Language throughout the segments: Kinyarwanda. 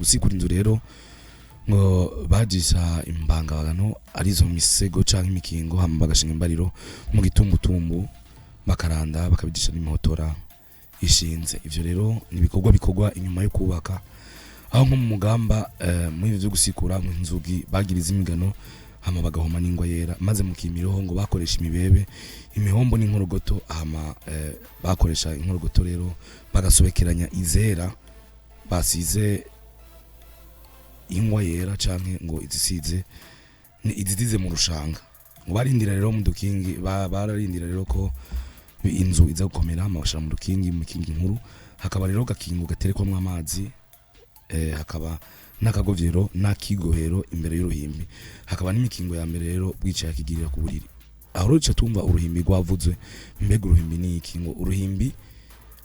gusikura inzu rero ngo bajisha imbangabano arizo misego canke imikingo hama bagashinga imbariro mu gitumbutumbu bakaranda bakabijisha n'imihotora ishinze. Ivyo rero ni bikorwa bikorwa inyuma yo kubaka, aho nko mu mugamba mu ivyo gusikura mu nzugi bagiriza imigano hama bagahoma n'ingwa yera, maze mu kimiroho ngo bakoresha imibebe, imihombo n'inkorogoto, hama bakoresha inkorogoto rero bagasobekeranya izera basize ingwa yera canke ngo izisize ni izidize mu rushanga. Ngo barindira rero mu dukingi bararindira rero ko inzu iza gukomera, hama bashira mu dukingi mu kingi nkuru, hakaba rero gakingo gaterekwamwe amazi, hakaba n'akagovyero n'akigohero imbere y'uruhimbi, hakaba n'imikingo ya mbere rero bwicaye akigirira ku buriri. Aho rero tumva uruhimbi rwavuzwe, mbega uruhimbi ni iki? Ngo uruhimbi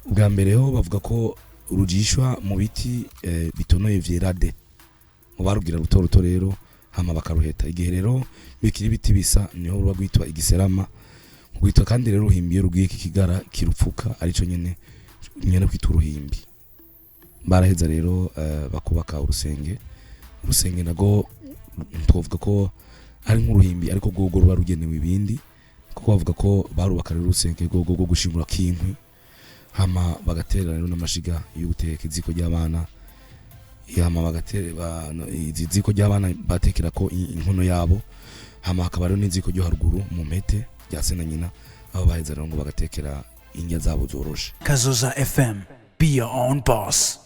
ubwa mbere ho bavuga ko rujishwa mu biti bitonoye vyerade, ngo barugira ruto ruto rero hama bakaruheta. Igihe rero bikiri biti bisa niho ruba gwitwa igiserama, gwitwa kandi rero uruhimbi iyo rugiye kikigara kirupfuka arico nyene kwita uruhimbi. Baraheza rero bakubaka urusenge nago twovuga ko ari nk'uruhimbi ariko gogo ruba rugenewe ibindi, kuko bavuga ko barubaka rero urusenge gogo go gushingura kinkwi, hama bagatera rero n'amashiga yo guteka iziko ry'abana, hama bagatera iziko ry'abana batekera ko inkono yabo, hama hakaba rero n'iziko ryo haruguru mu mpete rya se na nyina, aho baheza rero ngo bagatekera indya zabo zoroshe. Kazoza FM, be your own boss.